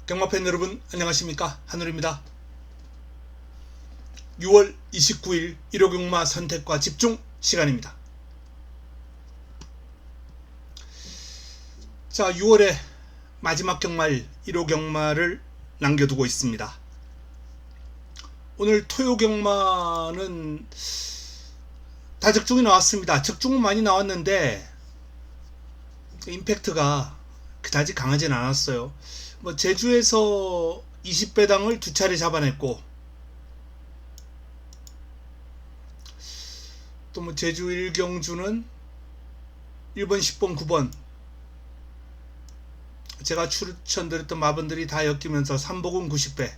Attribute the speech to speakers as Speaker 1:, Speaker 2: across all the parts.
Speaker 1: 경마팬 여러분 안녕하십니까, 한울입니다. 6월 29일 일요경마 선택과 집중 시간입니다. 자, 6월의 마지막 경마일 일요경마를 남겨두고 있습니다. 오늘 토요경마는 다적중이 나왔습니다. 적중은 많이 나왔는데 임팩트가 그다지 강하진 않았어요. 제주에서 20배당을 두 차례 잡아냈고, 또 제주 1경주는 1번, 10번, 9번 제가 추천드렸던 마번들이 다 엮이면서 3복은 90배,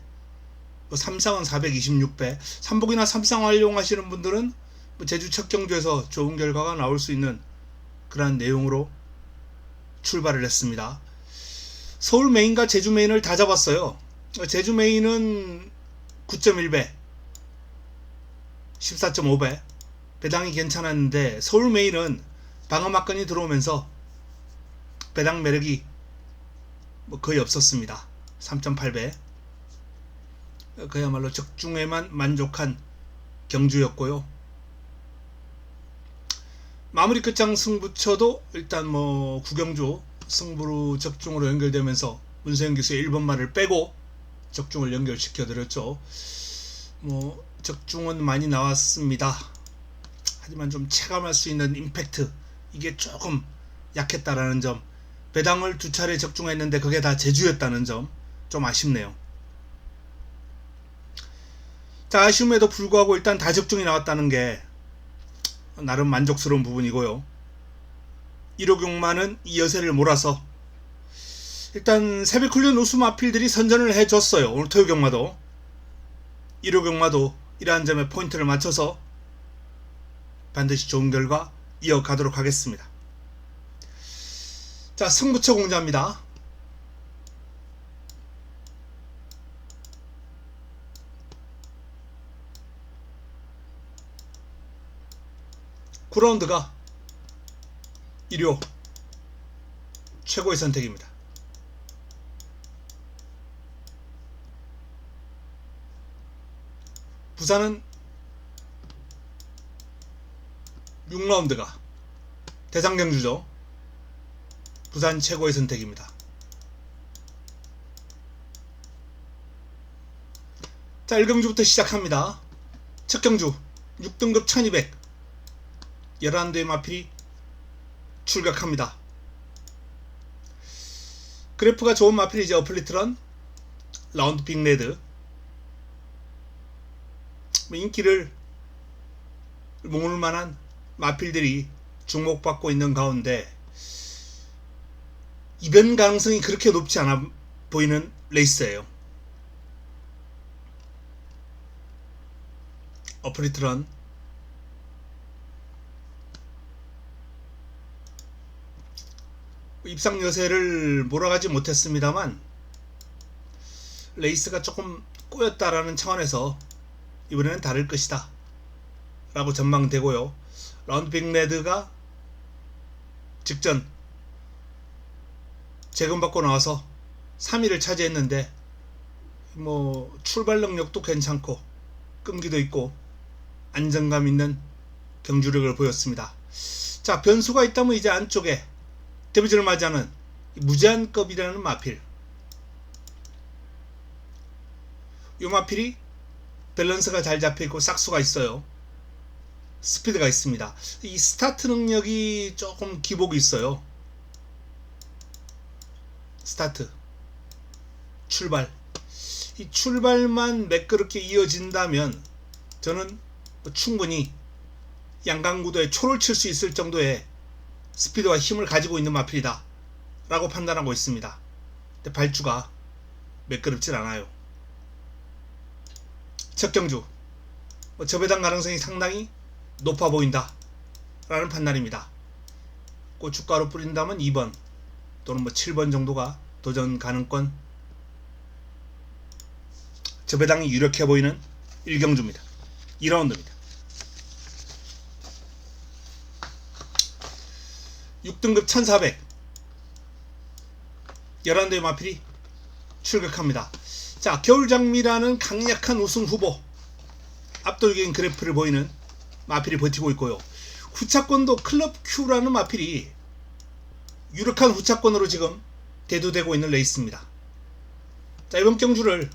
Speaker 1: 3상은 426배. 3복이나 3상 활용하시는 분들은 제주 첫 경주에서 좋은 결과가 나올 수 있는 그러한 내용으로 출발을 했습니다. 서울 메인과 제주 메인을 다 잡았어요. 제주 메인은 9.1배, 14.5배 배당이 괜찮았는데, 서울 메인은 방어막건이 들어오면서 배당 매력이 거의 없었습니다. 3.8배. 그야말로 적중에만 만족한 경주였고요. 마무리 끝장 승부처도 일단 구경주 승부로 적중으로 연결되면서 문세영 기수의 1번 말을 빼고 적중을 연결시켜 드렸죠. 적중은 많이 나왔습니다. 하지만 좀 체감할 수 있는 임팩트, 이게 조금 약했다라는 점, 배당을 두 차례 적중했는데 그게 다 제주였다는 점 좀 아쉽네요. 자, 아쉬움에도 불구하고 일단 다 적중이 나왔다는 게 나름 만족스러운 부분이고요. 1호 경마는 이 여세를 몰아서 일단 새벽 훈련 우수 마필들이 선전을 해줬어요. 오늘 토요 경마도 1호 경마도 이러한 점에 포인트를 맞춰서 반드시 좋은 결과 이어가도록 하겠습니다. 자, 승부처 공개합니다. 구라운드가 일요 최고의 선택입니다. 부산은 6라운드가 대상경주죠. 부산 최고의 선택입니다. 자, 1경주부터 시작합니다. 첫 경주 6등급 1200 11대의 마필이 출격합니다. 그래프가 좋은 마필이 이제 어플리트런, 라운드 빅레드. 인기를 모을 만한 마필들이 주목받고 있는 가운데 이변 가능성이 그렇게 높지 않아 보이는 레이스예요. 어플리트런, 입상 여세를 몰아가지 못했습니다만 레이스가 조금 꼬였다라는 차원에서 이번에는 다를 것이다 라고 전망되고요. 라운드 빅레드가 직전 재검받고 나와서 3위를 차지했는데 출발 능력도 괜찮고 끈기도 있고 안정감 있는 경주력을 보였습니다. 자, 변수가 있다면 이제 안쪽에 데뷔전을 맞이하는 무제한급이라는 마필. 이 마필이 밸런스가 잘 잡혀있고 싹수가 있어요. 스피드가 있습니다. 이 스타트 능력이 조금 기복이 있어요. 스타트, 출발, 이 출발만 매끄럽게 이어진다면 저는 충분히 양강구도에 초를 칠 수 있을 정도의 스피드와 힘을 가지고 있는 마필이다 라고 판단하고 있습니다. 근데 발주가 매끄럽질 않아요. 첫 경주 저배당 가능성이 상당히 높아 보인다 라는 판단입니다. 고춧가루 뿌린다면 2번 또는 7번 정도가 도전 가능권, 저배당이 유력해 보이는 1경주입니다. 2라운드입니다. 6등급 1400 11대의 마필이 출격합니다. 자, 겨울장미라는 강력한 우승 후보, 압도적인 그래프를 보이는 마필이 버티고 있고요. 후차권도 클럽 Q라는 마필이 유력한 후차권으로 지금 대두되고 있는 레이스입니다. 자, 이번 경주를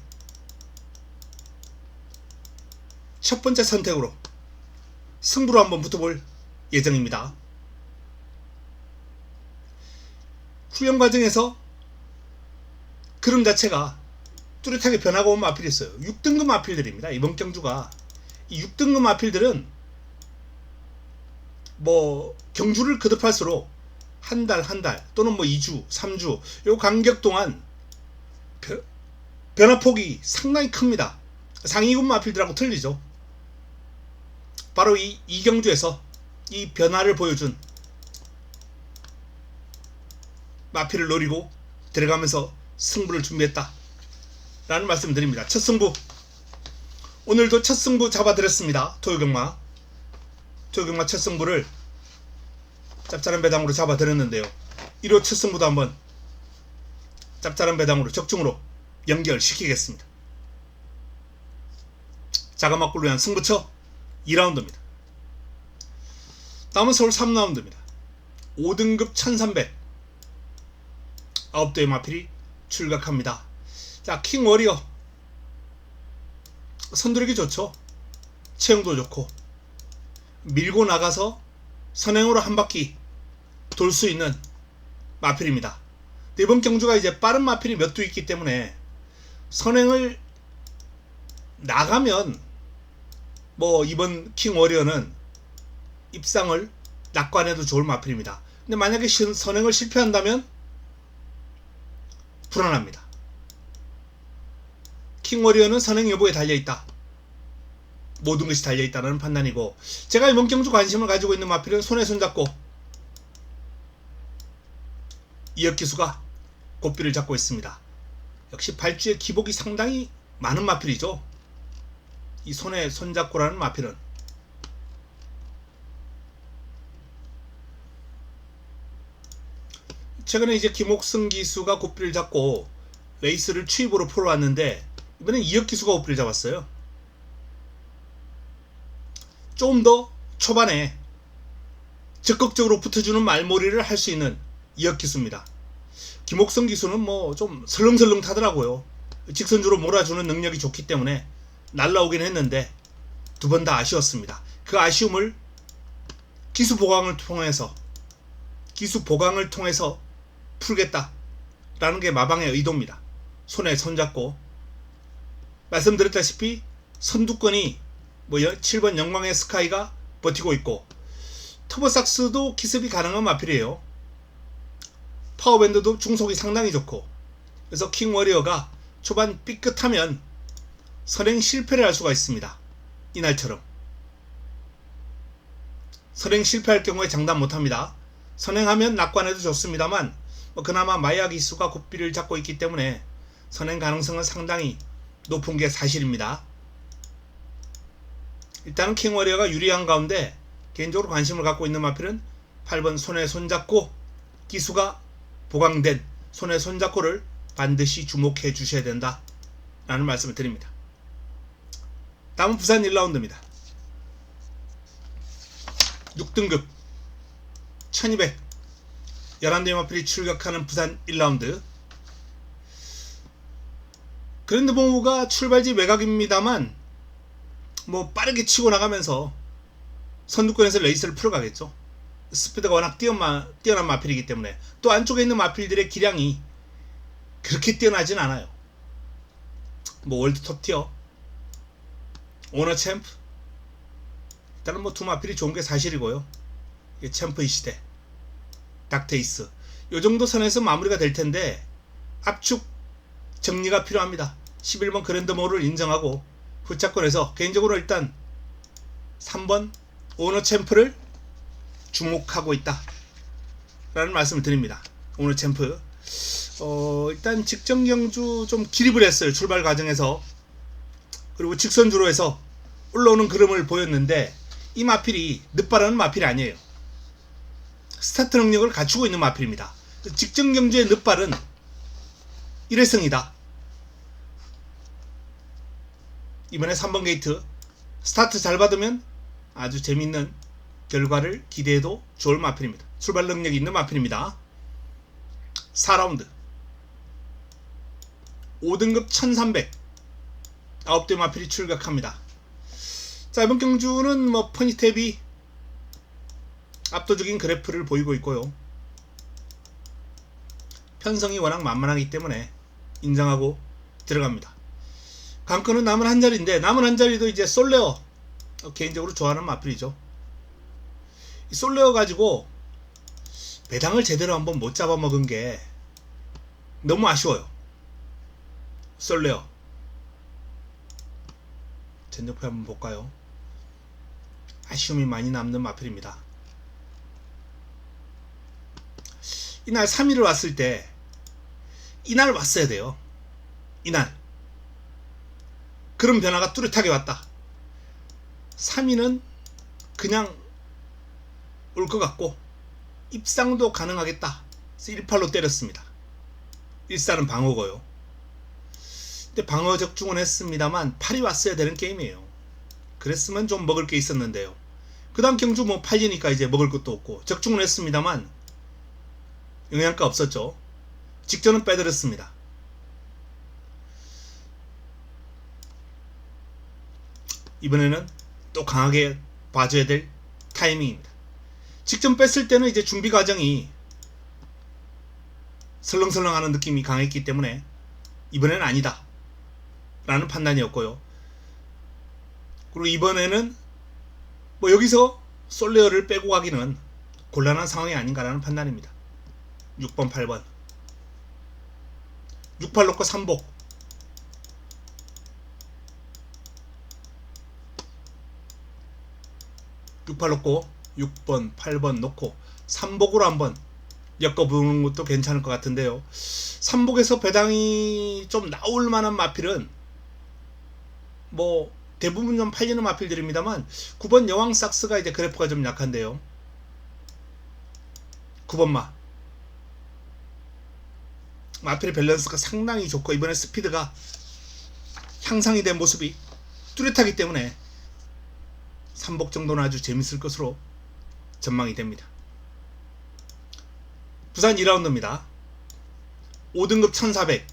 Speaker 1: 첫 번째 선택으로 승부로 한번 붙어볼 예정입니다. 훈련 과정에서 그림 자체가 뚜렷하게 변하고 온 마필이 있어요. 6등급 마필들입니다. 이번 경주가 이 6등급 마필들은 뭐 경주를 거듭할수록 한 달 또는 뭐 2주 3주 요 간격 동안 변화폭이 상당히 큽니다. 상위급 마필들하고 틀리죠. 바로 이 경주에서 이 변화를 보여준 마필을 노리고 들어가면서 승부를 준비했다 라는 말씀을 드립니다. 첫 승부, 오늘도 첫 승부 잡아드렸습니다. 토요경마 첫 승부를 짭짤한 배당으로 잡아드렸는데요. 1호 첫 승부도 한번 짭짤한 배당으로 적중으로 연결시키겠습니다. 자가막골로 위한 승부처 2라운드입니다. 다음은 서울 3라운드입니다. 5등급 1300 9대의 마필이 출격합니다. 자, 킹워리어 선두르기 좋죠. 체형도 좋고 밀고 나가서 선행으로 한 바퀴 돌 수 있는 마필입니다. 이번 경주가 이제 빠른 마필이 몇 두 있기 때문에 선행을 나가면 뭐 이번 킹워리어는 입상을 낙관해도 좋을 마필입니다. 근데 만약에 선행을 실패한다면 불안합니다. 킹워리어는 선행 여부에 달려있다. 모든 것이 달려있다는 판단이고, 제가 이번 경주 관심을 가지고 있는 마필은 손에 손잡고 이혁기수가 고삐를 잡고 있습니다. 역시 발주의 기복이 상당히 많은 마필이죠. 이 손에 손잡고라는 마필은 최근에 이제 김옥승 기수가 고삐를 잡고 레이스를 추입으로 풀어왔는데, 이번엔 이혁 기수가 고삐를 잡았어요. 좀 더 초반에 적극적으로 붙어주는 말몰이를 할 수 있는 이혁 기수입니다. 김옥승 기수는 뭐 좀 설렁설렁 타더라고요. 직선주로 몰아주는 능력이 좋기 때문에 날라오긴 했는데 두 번 다 아쉬웠습니다. 그 아쉬움을 기수 보강을 통해서 풀겠다라는 게 마방의 의도입니다. 손에 손잡고 말씀드렸다시피 선두권이 뭐 7번 영광의 스카이가 버티고 있고, 터보삭스도 기습이 가능한 마필이에요. 파워밴드도 중속이 상당히 좋고, 그래서 킹워리어가 초반 삐끗하면 선행 실패를 할 수가 있습니다. 이날처럼 선행 실패할 경우에 장담 못합니다. 선행하면 낙관해도 좋습니다만 뭐 그나마 마야 기수가 고삐를 잡고 있기 때문에 선행 가능성은 상당히 높은 게 사실입니다. 일단은 킹워리어가 유리한 가운데 개인적으로 관심을 갖고 있는 마필은 8번 손에 손잡고 기수가 보강된 손에 손잡고를 반드시 주목해 주셔야 된다 라는 말씀을 드립니다. 다음은 부산 1라운드입니다. 6등급 1200 11대의 마필이 출격하는 부산 1라운드. 그랜드봉우가 출발지 외곽입니다만 뭐 빠르게 치고 나가면서 선두권에서 레이스를 풀어가겠죠. 스피드가 워낙 뛰어난 마필이기 때문에, 또 안쪽에 있는 마필들의 기량이 그렇게 뛰어나진 않아요. 뭐 월드 톱티어, 오너 챔프, 일단은 뭐 두 마필이 좋은 게 사실이고요. 챔프의 시대, 닥테이스, 요 정도 선에서 마무리가 될 텐데 압축 정리가 필요합니다. 11번 그랜드모를 인정하고 후차권에서 개인적으로 일단 3번 오너 챔프를 주목하고 있다 라는 말씀을 드립니다. 오너 챔프 일단 직전 경주 좀 기립을 했어요. 출발 과정에서. 그리고 직선주로 해서 올라오는 그림을 보였는데, 이 마필이 늦바라는 마필이 아니에요. 스타트 능력을 갖추고 있는 마필입니다. 직전 경주의 늦발은 일회성이다 이번에 3번 게이트 스타트 잘 받으면 아주 재밌는 결과를 기대해도 좋을 마필입니다. 출발 능력이 있는 마필입니다. 4라운드 5등급 1300 9대 마필이 출격합니다. 자, 이번 경주는 뭐 퍼니탭이 압도적인 그래프를 보이고 있고요. 편성이 워낙 만만하기 때문에 인정하고 들어갑니다. 강권은 남은 한 자리인데, 남은 한 자리도 이제 솔레어 개인적으로 좋아하는 마필이죠. 이 솔레어 가지고 배당을 제대로 한번 못 잡아먹은 게 너무 아쉬워요. 솔레어 전적표 한번 볼까요? 아쉬움이 많이 남는 마필입니다. 이날 3일을 왔을 때 이날 왔어야 돼요. 이날 그런 변화가 뚜렷하게 왔다. 3위는 그냥 올 것 같고 입상도 가능하겠다. 그래서 1팔로 때렸습니다. 1사는 방어고요. 근데 방어 적중은 했습니다만 8이 왔어야 되는 게임이에요. 그랬으면 좀 먹을 게 있었는데요. 그 다음 경주 뭐 8이니까 이제 먹을 것도 없고 적중은 했습니다만 영양가 없었죠. 직전은 빼들었습니다. 이번에는 또 강하게 봐줘야 될 타이밍입니다. 직전 뺐을 때는 이제 준비 과정이 설렁설렁하는 느낌이 강했기 때문에 이번에는 아니다 라는 판단이었고요. 그리고 이번에는 뭐 여기서 솔레어를 빼고 가기는 곤란한 상황이 아닌가라는 판단입니다. 6번 8번 6팔 놓고 3복 6팔 놓고 6번 8번 놓고 3복으로 한번 엮어보는 것도 괜찮을 것 같은데요. 3복에서 배당이 좀 나올 만한 마필은 뭐 대부분 좀 팔리는 마필들입니다만 9번 여왕 삭스가 이제 그래프가 좀 약한데요. 9번마 마필의 밸런스가 상당히 좋고 이번에 스피드가 향상이 된 모습이 뚜렷하기 때문에 3복 정도는 아주 재밌을 것으로 전망이 됩니다. 부산 2라운드입니다. 5등급 1400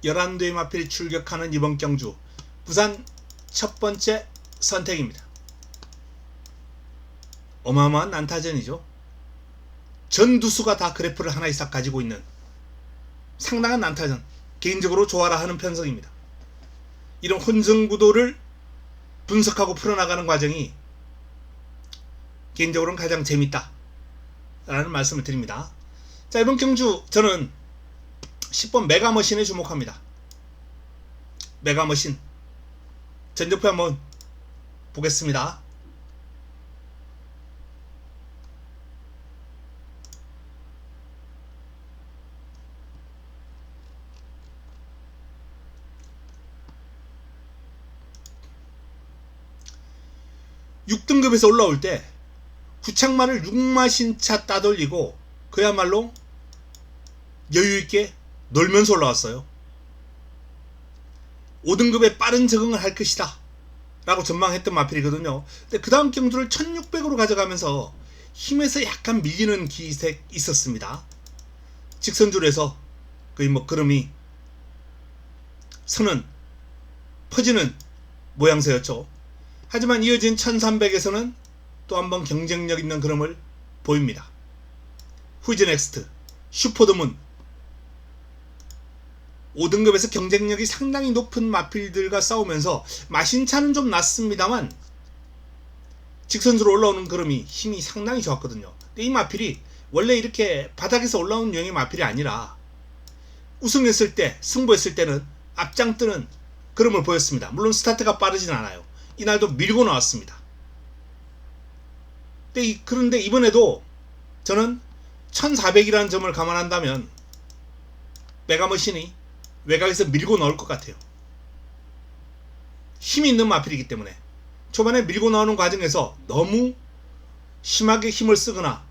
Speaker 1: 11대의 마필이 출격하는 이번 경주 부산 첫 번째 선택입니다. 어마어마한 난타전이죠. 전 두수가 다 그래프를 하나 이상 가지고 있는 상당한 난타전, 개인적으로 좋아라 하는 편성입니다. 이런 혼성 구도를 분석하고 풀어나가는 과정이 개인적으로는 가장 재밌다 라는 말씀을 드립니다. 자, 이번 경주 저는 10번 메가머신에 주목합니다. 메가머신 전적표 한번 보겠습니다. (6등급에서) 올라올 때 구창마를 6마신차 따돌리고 그야말로 여유있게 놀면서 올라왔어요. 5등급에 빠른 적응을 할 것이다 라고 전망했던 마필이거든요. 근데 그 다음 경주를 1600으로 가져가면서 힘에서 약간 밀리는 기색 있었습니다. 직선줄에서 거의 뭐 걸음이 서는 퍼지는 모양새였죠. 하지만 이어진 1300에서는 또 한번 경쟁력 있는 걸음을 보입니다. 후이즈 넥스트, 슈퍼드문 5등급에서 경쟁력이 상당히 높은 마필들과 싸우면서 마신차는 좀 낮습니다만 직선으로 올라오는 걸음이 힘이 상당히 좋았거든요. 근데 이 마필이 원래 이렇게 바닥에서 올라오는 유형의 마필이 아니라 우승했을 때, 승부했을 때는 앞장뜨는 걸음을 보였습니다. 물론 스타트가 빠르진 않아요. 이날도 밀고 나왔습니다. 그런데 이번에도 저는 1400이라는 점을 감안한다면 메가머신이 외곽에서 밀고 나올 것 같아요. 힘이 있는 마필이기 때문에 초반에 밀고 나오는 과정에서 너무 심하게 힘을 쓰거나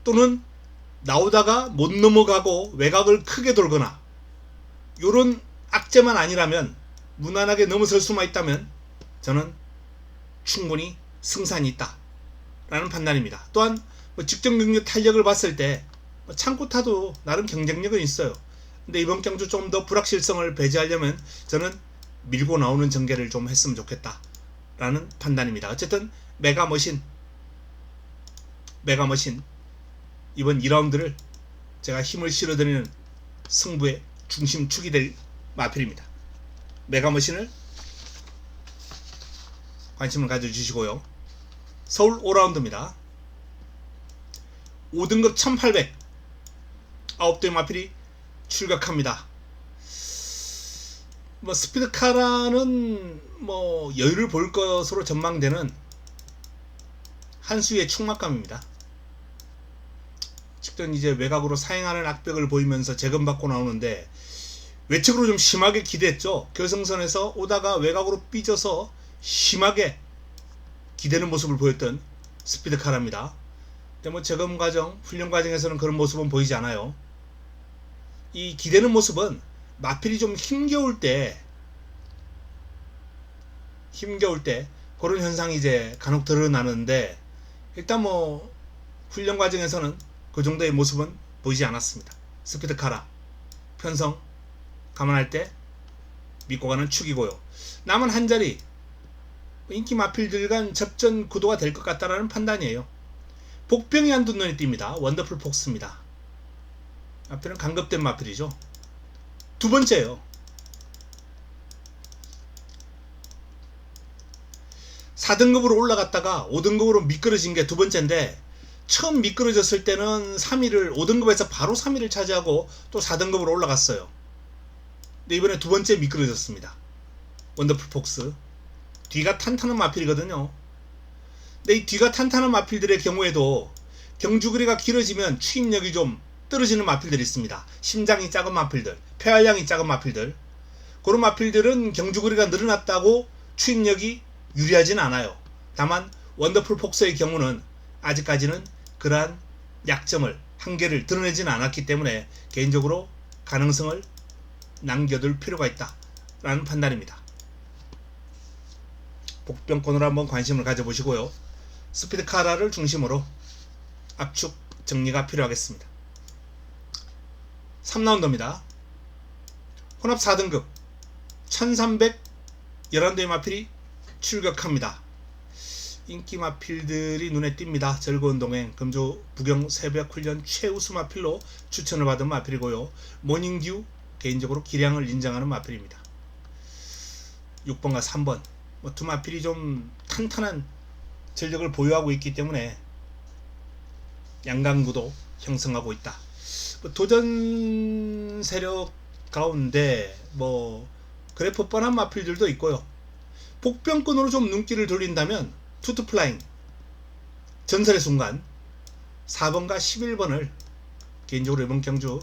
Speaker 1: 또는 나오다가 못 넘어가고 외곽을 크게 돌거나 요런 악재만 아니라면 무난하게 넘어설 수만 있다면 저는 충분히 승산이 있다 라는 판단입니다. 또한 직전 경주 탄력을 봤을 때 창고타도 나름 경쟁력은 있어요. 근데 이번 경주 좀 더 불확실성을 배제하려면 저는 밀고 나오는 전개를 좀 했으면 좋겠다 라는 판단입니다. 어쨌든 메가머신 이번 2라운드를 제가 힘을 실어드리는 승부의 중심축이 될 마필입니다. 메가머신을 관심을 가져주시고요. 서울 5라운드입니다. 5등급 1800 9대 마필이 출격합니다. 스피드카라는 여유를 볼 것으로 전망되는 한 수의 충막감입니다. 직전 이제 외곽으로 사행하는 악벽을 보이면서 재검받고 나오는데 외측으로 좀 심하게 기댔죠. 결승선에서 오다가 외곽으로 삐져서 심하게 기대는 모습을 보였던 스피드카랍니다. 근데 재검 과정, 훈련 과정에서는 그런 모습은 보이지 않아요. 이 기대는 모습은 마필이 좀 힘겨울 때 그런 현상이 이제 간혹 드러나는데 일단 훈련 과정에서는 그 정도의 모습은 보이지 않았습니다. 스피드카라 편성 감안할 때 믿고 가는 축이고요. 남은 한 자리 인기 마필들 간 접전 구도가 될 것 같다라는 판단이에요. 복병이 한두 눈에 띕니다. 원더풀 폭스입니다. 마필은 강급된 마필이죠. 두 번째예요. 4등급으로 올라갔다가 5등급으로 미끄러진 게 두 번째인데 처음 미끄러졌을 때는 3위를 5등급에서 바로 3위를 차지하고 또 4등급으로 올라갔어요. 근데 이번에 두 번째 미끄러졌습니다. 원더풀 폭스. 뒤가 탄탄한 마필이거든요. 근데 이 뒤가 탄탄한 마필들의 경우에도 경주거리가 길어지면 추임력이 좀 떨어지는 마필들이 있습니다. 심장이 작은 마필들, 폐활량이 작은 마필들. 그런 마필들은 경주거리가 늘어났다고 추임력이 유리하진 않아요. 다만 원더풀 폭스의 경우는 아직까지는 그러한 약점을, 한계를 드러내지는 않았기 때문에 개인적으로 가능성을 남겨둘 필요가 있다 라는 판단입니다. 복병권으로 한번 관심을 가져보시고요. 스피드카라를 중심으로 압축 정리가 필요하겠습니다. 3라운드입니다. 혼합 4등급 1300 11대의 마필이 출격합니다. 인기 마필들이 눈에 띕니다. 즐거운 동행, 금조 부경 새벽 훈련 최우수 마필로 추천을 받은 마필이고요. 모닝듀 개인적으로 기량을 인정하는 마필입니다. 6번과 3번 두 마필이 좀 탄탄한 전력을 보유하고 있기 때문에 양강구도 형성하고 있다. 도전 세력 가운데 그래프 뻔한 마필들도 있고요. 복병권으로 좀 눈길을 돌린다면 투투플라잉 전설의 순간 4번과 11번을 개인적으로 이번 경주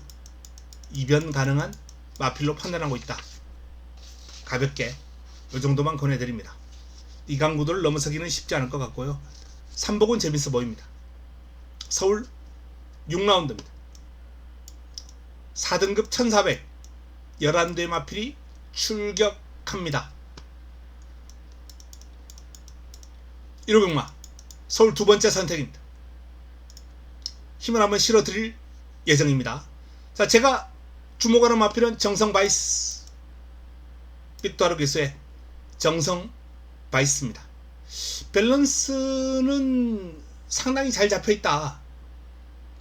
Speaker 1: 이변 가능한 마필로 판단하고 있다. 가볍게 이 정도만 권해드립니다. 이 강구도를 넘어서기는 쉽지 않을 것 같고요. 3복은 재밌어 보입니다. 서울 6라운드입니다. 4등급 1400 11대 마필이 출격합니다. 1호 경마 서울 두 번째 선택입니다. 힘을 한번 실어드릴 예정입니다. 자, 제가 주목하는 마필은 정성 바이스, 빅토르 기수의 정성 바이스입니다. 밸런스는 상당히 잘 잡혀있다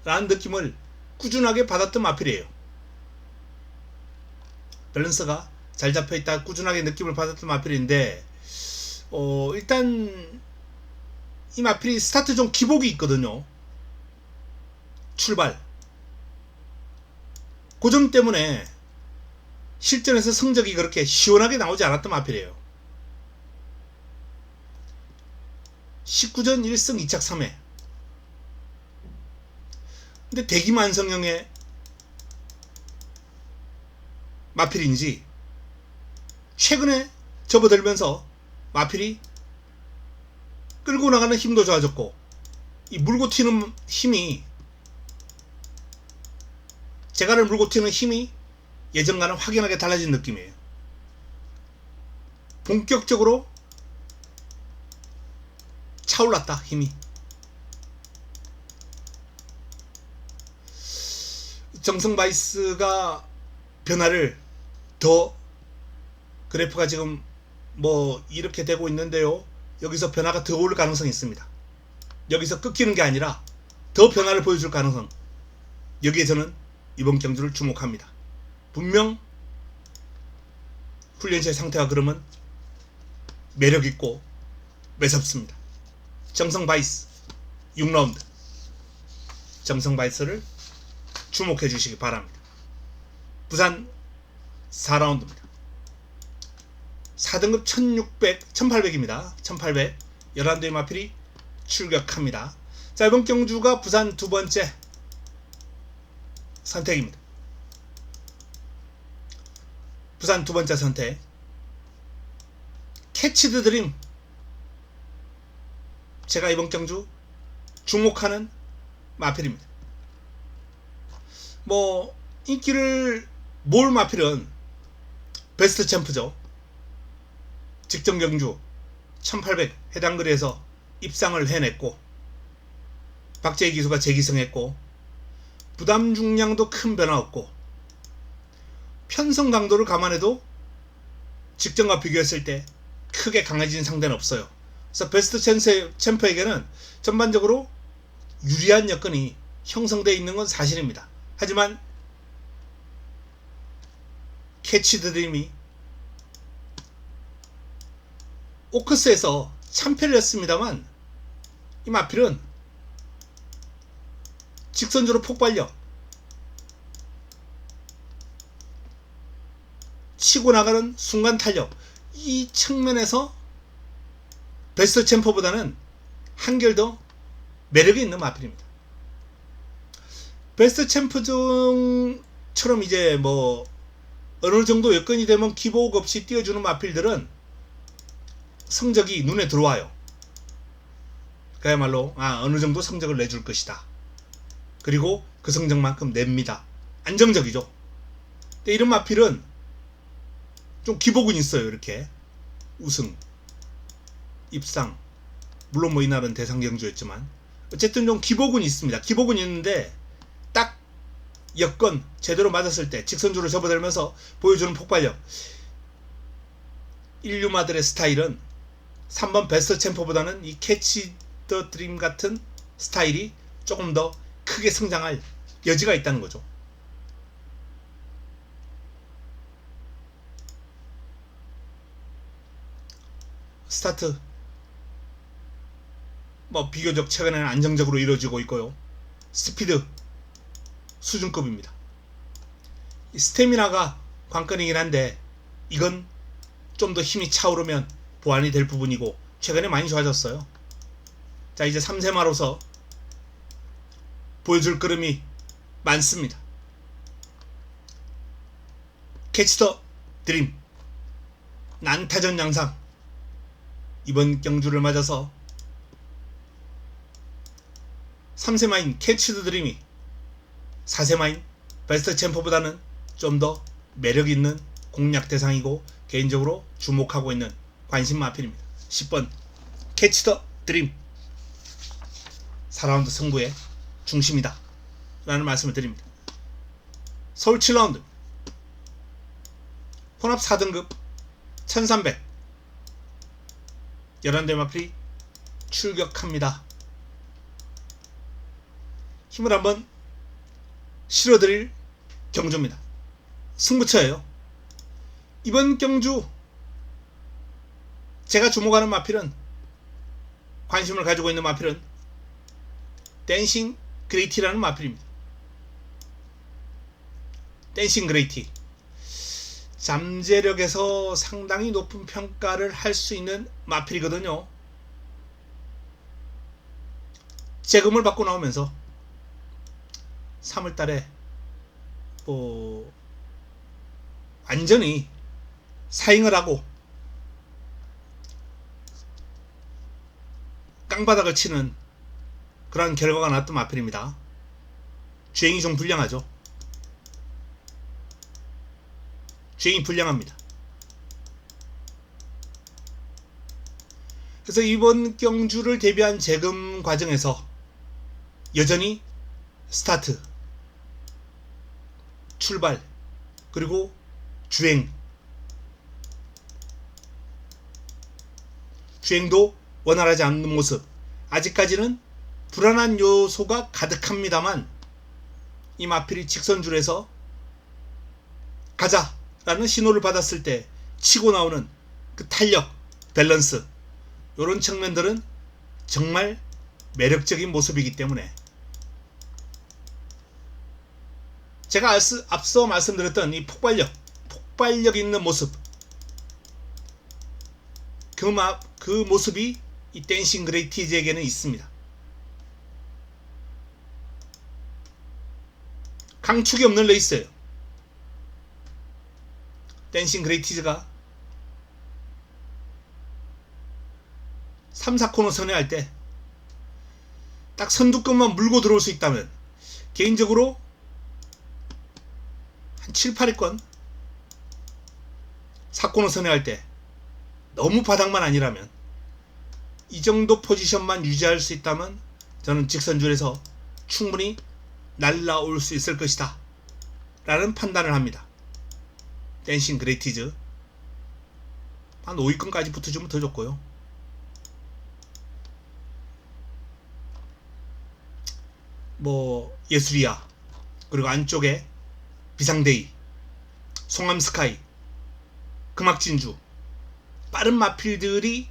Speaker 1: 라는 느낌을 꾸준하게 받았던 마필이에요. 밸런스가 잘 잡혀있다 꾸준하게 느낌을 받았던 마필인데 일단 이 마필이 스타트 좀 기복이 있거든요. 출발 그 점 때문에 실전에서 성적이 그렇게 시원하게 나오지 않았던 마필이에요. 19전 1승 2착 3회. 근데 대기만성형의 마필인지 최근에 접어들면서 마필이 끌고 나가는 힘도 좋아졌고 이 물고 튀는 힘이 재갈을 물고 튀는 힘이 예전과는 확연하게 달라진 느낌이에요. 본격적으로 차올랐다. 힘이. 정성바이스가 변화를 더, 그래프가 지금 뭐 이렇게 되고 있는데요, 여기서 변화가 더 올 가능성이 있습니다. 여기서 끊기는 게 아니라 더 변화를 보여줄 가능성, 여기에 저는 이번 경주를 주목합니다. 분명 훈련시의 상태와 그러면 매력있고 매섭습니다. 정성바이스 6라운드, 정성바이스를 주목해 주시기 바랍니다. 부산 4라운드입니다. 4등급 1600, 1800입니다. 1800 11대의 마필이 출격합니다. 자, 이번 경주가 부산 두 번째 선택입니다. 부산 두 번째 선택, 캐치드 드림. 제가 이번 경주 주목하는 마필입니다. 뭐 인기를 모을 마필은 베스트 챔프죠. 직전 경주 1800 해당 거리에서 입상을 해냈고, 박재희 기수가 재기승했고, 부담 중량도 큰 변화 없고, 편성 강도를 감안해도 직전과 비교했을 때 크게 강해진 상대는 없어요. 그래서 베스트 챔프에게는 전반적으로 유리한 여건이 형성되어 있는 건 사실입니다. 하지만 캐치드 드림이 오크스에서 참패를 했습니다만, 이 마필은 직선주로 폭발력, 치고 나가는 순간 탄력, 이 측면에서 베스트 챔퍼보다는 한결 더 매력이 있는 마필입니다. 베스트 챔프처럼 이제 뭐 어느 정도 여건이 되면 기복 없이 띄워주는 마필들은 성적이 눈에 들어와요. 그야말로 어느 정도 성적을 내줄 것이다. 그리고 그 성적만큼 냅니다. 안정적이죠. 근데 이런 마필은 좀 기복은 있어요. 이렇게 우승, 입상, 물론 뭐 이날은 대상 경주였지만 어쨌든 좀 기복은 있습니다. 기복은 있는데 딱 여건 제대로 맞았을 때 직선주를 접어들면서 보여주는 폭발력, 인류마들의 스타일은 3번 베스트 챔퍼보다는 이 캐치 더 드림 같은 스타일이 조금 더 크게 성장할 여지가 있다는 거죠. 스타트 뭐 비교적 최근에는 안정적으로 이루어지고 있고요. 스피드 수준급입니다. 스태미나가 관건이긴 한데 이건 좀 더 힘이 차오르면 보완이 될 부분이고 최근에 많이 좋아졌어요. 자, 이제 3세마로서 보여줄 걸음이 많습니다. 캐치 더 드림 난타전 양상, 이번 경주를 맞아서 3세마인 캐치 더 드림이 4세마인 베스트 챔퍼보다는 좀 더 매력있는 공략 대상이고 개인적으로 주목하고 있는 관심 마필입니다. 10번 캐치 더 드림 4라운드 승부의 중심이다 라는 말씀을 드립니다. 서울 7라운드 혼합 4등급 1300 11대 마필이 출격합니다. 힘을 한번 실어드릴 경주입니다. 승부처예요. 이번 경주 제가 주목하는 마필은, 관심을 가지고 있는 마필은 댄싱 그레이티라는 마필입니다. 댄싱 그레이티 잠재력에서 상당히 높은 평가를 할 수 있는 마필이거든요. 재금을 받고 나오면서 3월달에 뭐 완전히 사행을 하고 깡바닥을 치는 그런 결과가 나왔던 마필입니다. 주행이 좀 불량하죠. 주행이 불량합니다. 그래서 이번 경주를 대비한 재검 과정에서 여전히 스타트, 출발, 그리고 주행도 원활하지 않는 모습, 아직까지는 불안한 요소가 가득합니다만 이 마필이 직선줄에서 가자 라는 신호를 받았을 때 치고 나오는 그 탄력, 밸런스, 이런 측면들은 정말 매력적인 모습이기 때문에 제가 앞서 말씀드렸던 이 폭발력 있는 모습, 그 모습이 이 댄싱 그레이티즈에게는 있습니다. 강축이 없는 레이스예요. 댄싱 그레이티즈가 3, 4코너 선회할 때 딱 선두권만 물고 들어올 수 있다면 개인적으로 한 7, 8위권 4코너 선회할 때 너무 바닥만 아니라면 이 정도 포지션만 유지할 수 있다면 저는 직선줄에서 충분히 날라올 수 있을 것이다 라는 판단을 합니다. 댄싱 그레이티즈 한 5위권까지 붙어주면 더 좋고요. 뭐 예술이야, 그리고 안쪽에 비상데이, 송암스카이, 금악진주, 빠른 마필들이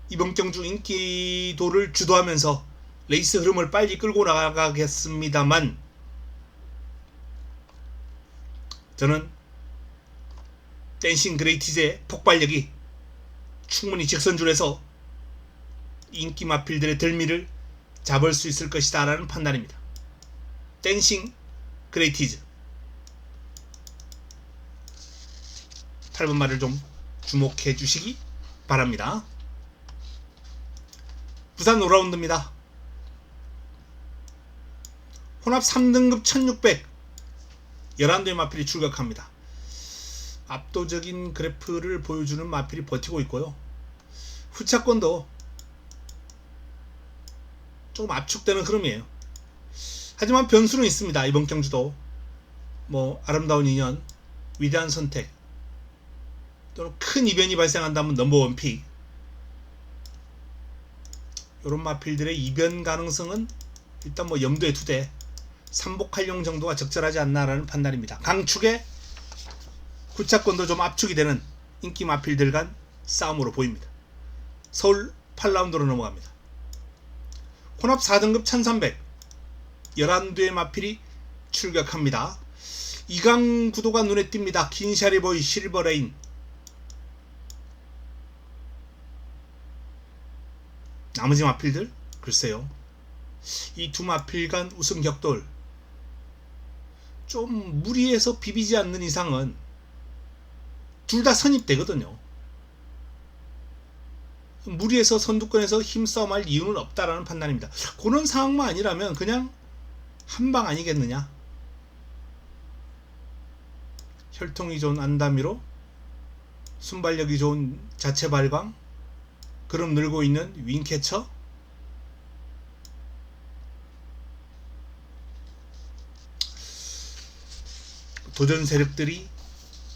Speaker 1: 이번 경주 인기도를 주도하면서 레이스 흐름을 빨리 끌고 나가겠습니다만 저는 댄싱 그레이티즈의 폭발력이 충분히 직선줄에서 인기 마필들의 덜미를 잡을 수 있을 것이다 라는 판단입니다. 댄싱 그레이티즈 8번 말을 좀 주목해 주시기 바랍니다. 부산 오라운드입니다. 혼합 3등급 1600 11대의 마필이 출격합니다. 압도적인 그래프를 보여주는 마필이 버티고 있고요. 후차권도 조금 압축되는 흐름이에요. 하지만 변수는 있습니다. 이번 경주도 뭐 아름다운 인연, 위대한 선택, 또는 큰 이변이 발생한다면 넘버원 픽, 이런 마필들의 이변 가능성은 일단 뭐 염두에 두되 삼복할용 정도가 적절하지 않나라는 판단입니다. 강축의 후차권도 좀 압축이 되는 인기 마필들 간 싸움으로 보입니다. 서울 8라운드로 넘어갑니다. 혼합 4등급 1300 11대의 마필이 출격합니다. 2강 구도가 눈에 띕니다. 긴샤리보이 실버레인, 나머지 마필들 글쎄요. 이 두 마필 간 우승 격돌 좀 무리해서 비비지 않는 이상은 둘 다 선입되거든요. 무리해서 선두권에서 힘싸움할 이유는 없다라는 판단입니다. 그런 상황만 아니라면 그냥 한방 아니겠느냐. 혈통이 좋은 안다미로, 순발력이 좋은 자체 발광, 그럼 늘고 있는 윙캐쳐, 도전 세력들이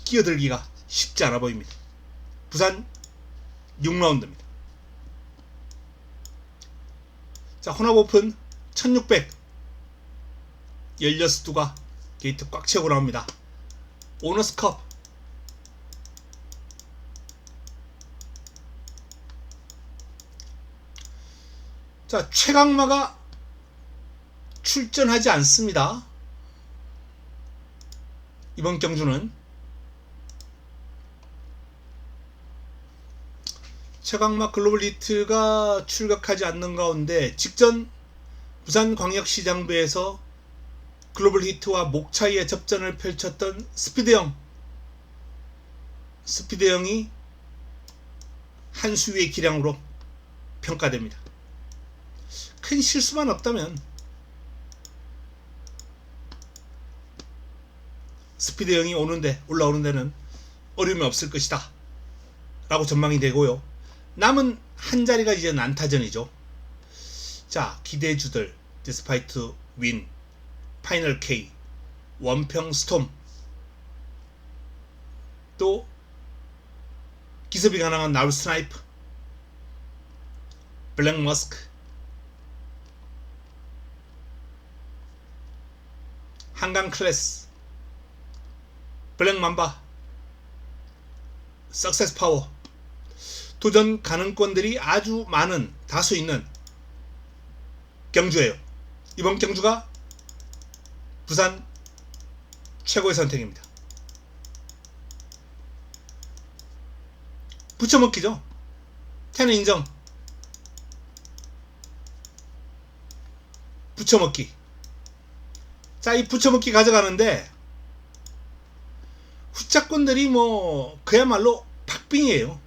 Speaker 1: 끼어들기가 쉽지 않아 보입니다. 부산 6라운드입니다. 자, 혼합 오픈 1600 16두가 게이트 꽉 채우고 나옵니다. 오너스컵 자, 최강마가 출전하지 않습니다. 이번 경주는 최강마 글로벌 히트가 출격하지 않는 가운데 직전 부산광역시장부에서 글로벌 히트와 목차이의 접전을 펼쳤던 스피드형이 한 수위의 기량으로 평가됩니다. 큰 실수만 없다면 스피드형이 올라오는 데는 어려움이 없을 것이다 라고 전망이 되고요. 남은 한 자리가 이제 난타전이죠. 자, 기대주들 디스파이트 윈, 파이널 K, 원평 스톰, 또 기습이 가능한 나울 스나이프, 블랙 머스크, 한강 클래스, 블랙 맘바, 석세스 파워, 도전 가능권들이 아주 많은, 다수 있는 경주예요. 이번 경주가 부산 최고의 선택입니다. 붙여먹기죠. 태는 인정. 붙여먹기. 자, 이 붙여먹기 가져가는데 후차권들이 뭐 그야말로 박빙이에요.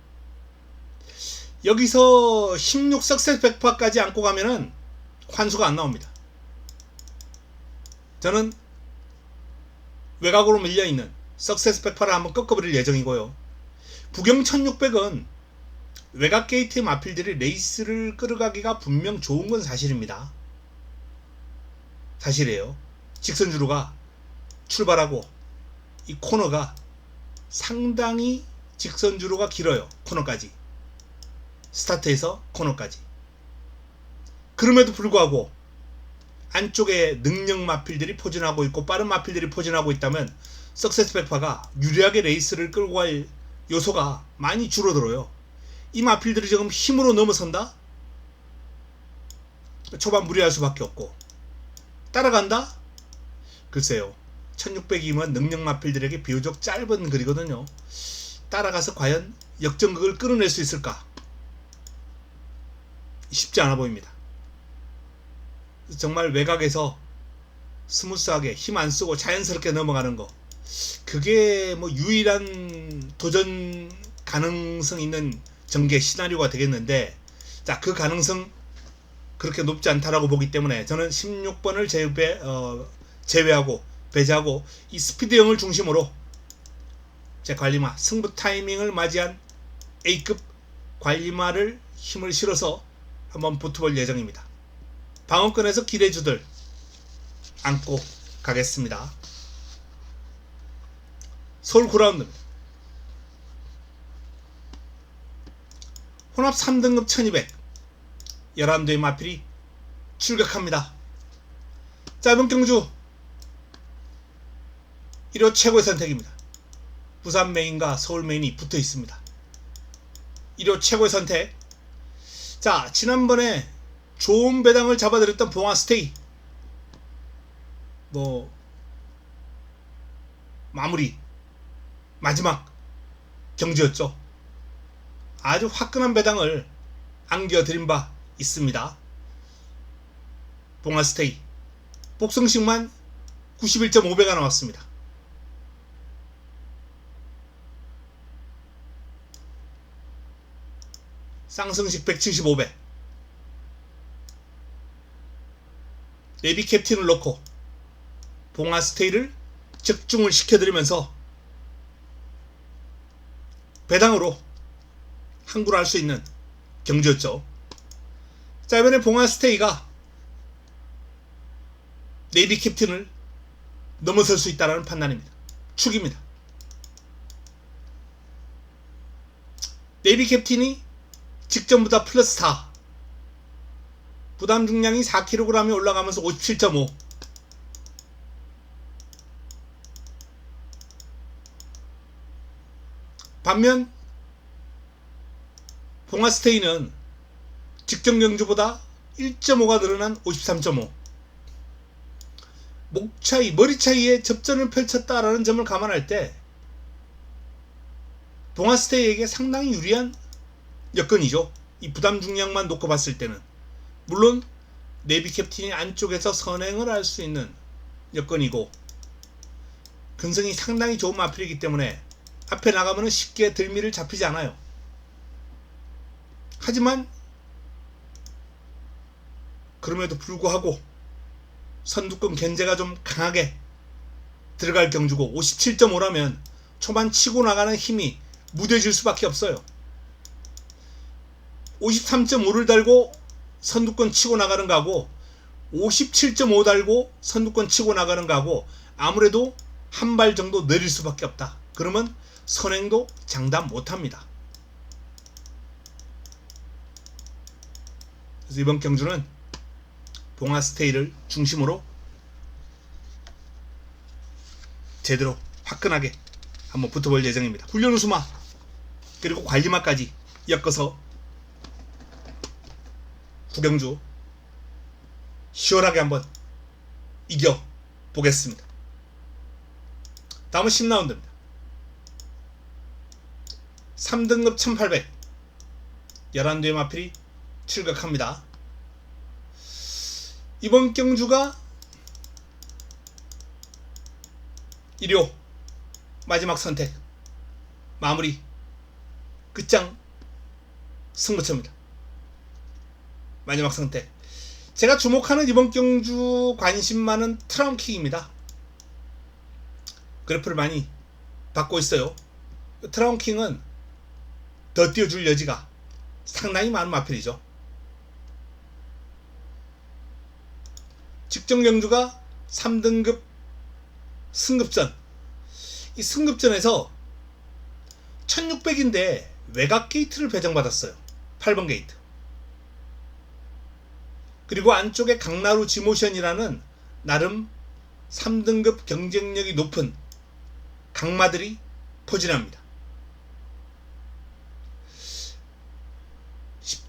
Speaker 1: 여기서 16 석세스 백파까지 안고 가면은 환수가 안 나옵니다. 저는 외곽으로 밀려있는 석세스 백파를 한번 꺾어버릴 예정이고요. 부경 1600은 외곽 게이트의 마필들이 레이스를 끌어가기가 분명 좋은 건 사실입니다. 사실이에요. 직선주로가 출발하고 이 코너가 상당히 직선주로가 길어요. 코너까지. 스타트에서 코너까지. 그럼에도 불구하고 안쪽에 능력 마필들이 포진하고 있고 빠른 마필들이 포진하고 있다면 석세스 백파가 유리하게 레이스를 끌고 갈 요소가 많이 줄어들어요. 이 마필들이 지금 힘으로 넘어선다? 초반 무리할 수밖에 없고 따라간다? 글쎄요. 1600이면 능력 마필들에게 비교적 짧은 거리거든요. 따라가서 과연 역전극을 끌어낼 수 있을까? 쉽지 않아 보입니다. 정말 외곽에서 스무스하게 힘 안 쓰고 자연스럽게 넘어가는 거, 그게 뭐 유일한 도전 가능성 있는 전개 시나리오가 되겠는데, 자, 그 가능성 그렇게 높지 않다라고 보기 때문에 저는 16번을 제외하고 배제하고 이 스피드형을 중심으로 제 관리마, 승부 타이밍을 맞이한 A급 관리마를 힘을 실어서 한번 붙어볼 예정입니다. 방어권에서 기대주들 안고 가겠습니다. 서울 9라운드입니다. 혼합 3등급 1200 11대의 마필이 출격합니다. 짧은 경주 1호 최고의 선택입니다. 부산 메인과 서울 메인이 붙어 있습니다. 1호 최고의 선택. 자, 지난번에 좋은 배당을 잡아드렸던 봉화스테이 뭐 마무리 마지막 경주였죠. 아주 화끈한 배당을 안겨드린 바 있습니다. 봉화스테이 복성식만 91.5배가 나왔습니다. 쌍성식 175배. 네비 캡틴을 넣고 봉화스테이를 적중을 시켜드리면서 배당으로 항구를 할 수 있는 경주였죠. 자, 이번에 봉화스테이가 네비 캡틴을 넘어설 수 있다는 판단입니다. 축입니다. 네비 캡틴이 직전보다 플러스 4, 부담 중량이 4kg이 올라가면서 57.5, 반면 봉화스테이는 직전 경주보다 1.5가 늘어난 53.5, 목 차이, 머리 차이에 접전을 펼쳤다라는 점을 감안할 때 봉화스테이에게 상당히 유리한 여건이죠. 이 부담 중량만 놓고 봤을 때는. 물론 네비 캡틴이 안쪽에서 선행을 할 수 있는 여건이고 근성이 상당히 좋은 마필이기 때문에 앞에 나가면 쉽게 들미를 잡히지 않아요. 하지만 그럼에도 불구하고 선두권 견제가 좀 강하게 들어갈 경주고 57.5라면 초반 치고 나가는 힘이 무뎌질 수밖에 없어요. 53.5를 달고 선두권 치고 나가는 거하고 57.5 달고 선두권 치고 나가는 거하고 아무래도 한 발 정도 느릴 수밖에 없다. 그러면 선행도 장담 못합니다. 그래서 이번 경주는 봉화스테이를 중심으로 제대로 화끈하게 한번 붙어볼 예정입니다. 훈련 우수마 그리고 관리마까지 엮어서 구경주 시원하게 한번 이겨보겠습니다. 다음은 10라운드입니다. 3등급 1800 11대의 마필이 출격합니다. 이번 경주가 1호 마지막 선택 마무리 끝장 승부처입니다. 마지막 선택. 제가 주목하는 이번 경주 관심 많은 트라운킹입니다. 그래프를 많이 받고 있어요. 트라운킹은 더 띄워줄 여지가 상당히 많은 마필이죠. 직전 경주가 3등급 승급전. 이 승급전에서 1600인데 외곽 게이트를 배정받았어요. 8번 게이트. 그리고 안쪽에 강나루 지모션이라는 나름 3등급 경쟁력이 높은 강마들이 포진합니다.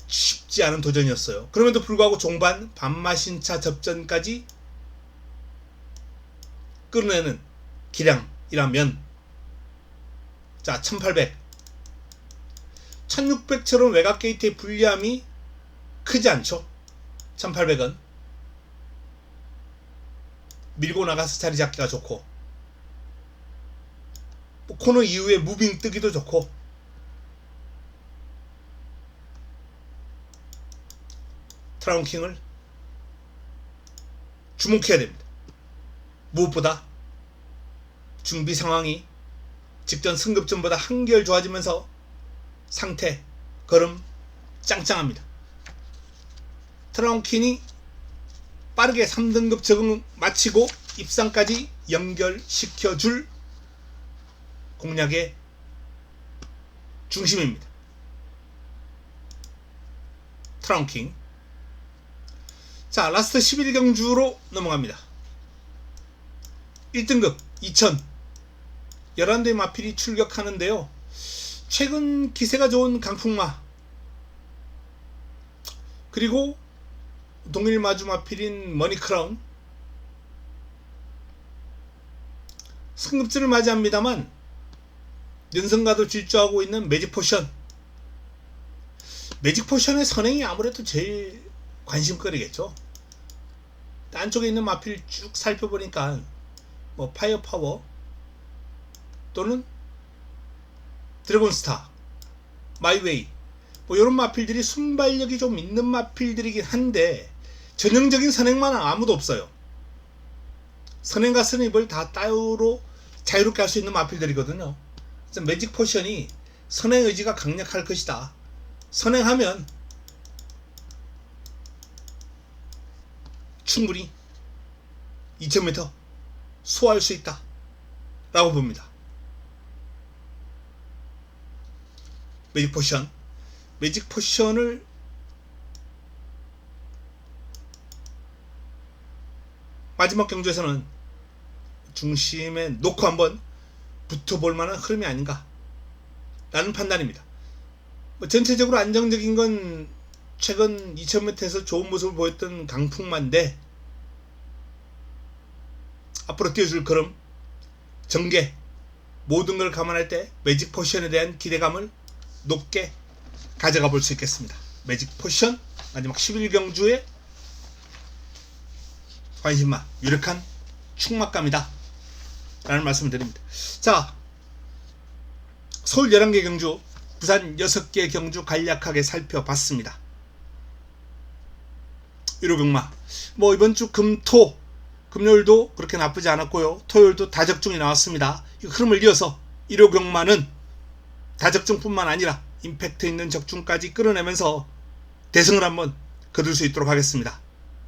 Speaker 1: 쉽지 않은 도전이었어요. 그럼에도 불구하고 종반 반마신차 접전까지 끌어내는 기량이라면 자 1800 1600처럼 외곽 게이트의 불리함이 크지 않죠. 1800은 밀고 나가서 자리 잡기가 좋고 코너 이후에 무빙 뜨기도 좋고 트라운킹을 주목해야 됩니다. 무엇보다 준비 상황이 직전 승급전보다 한결 좋아지면서 상태, 걸음 짱짱합니다. 트라운킹이 빠르게 3등급 적응 마치고 입상까지 연결시켜줄 공략의 중심입니다. 트라운킹. 자, 라스트 11경주로 넘어갑니다. 1등급 2000 11대의 마필이 출격하는데요. 최근 기세가 좋은 강풍마 그리고 동일 마주 마필인 머니크라운 승급전을 맞이합니다만 연승가도 질주하고 있는 매직포션. 매직포션의 선행이 아무래도 제일 관심거리겠죠. 안쪽에 있는 마필 쭉 살펴보니까 뭐 파이어파워 또는 드래곤스타, 마이웨이 뭐 이런 마필들이 순발력이 좀 있는 마필들이긴 한데 전형적인 선행만은 아무도 없어요. 선행과 선입을 다 따로 자유롭게 할 수 있는 마필들이거든요. 그래서 매직 포션이 선행 의지가 강력할 것이다. 선행하면 충분히 2000m 소화할 수 있다 라고 봅니다. 매직 포션. 매직 포션을 마지막 경주에서는 중심에 놓고 한번 붙어볼 만한 흐름이 아닌가 라는 판단입니다. 전체적으로 안정적인 건 최근 2000m에서 좋은 모습을 보였던 강풍마인데 앞으로 띄워줄 걸음, 전개 모든 걸 감안할 때 매직 포션에 대한 기대감을 높게 가져가 볼 수 있겠습니다. 매직 포션 마지막 11경주의 관심마 유력한 충막감이다 라는 말씀을 드립니다. 자, 서울 11개 경주, 부산 6개 경주 간략하게 살펴봤습니다. 1호 경마 뭐 이번주 금토 금요일도 그렇게 나쁘지 않았고요. 토요일도 다적중이 나왔습니다. 이 흐름을 이어서 1호 경마는 다적중뿐만 아니라 임팩트 있는 적중까지 끌어내면서 대승을 한번 거둘 수 있도록 하겠습니다.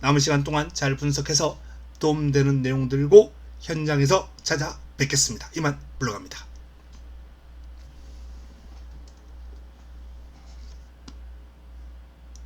Speaker 1: 남은 시간 동안 잘 분석해서 도움되는 내용 들고 현장에서 찾아뵙겠습니다. 이만 물러갑니다.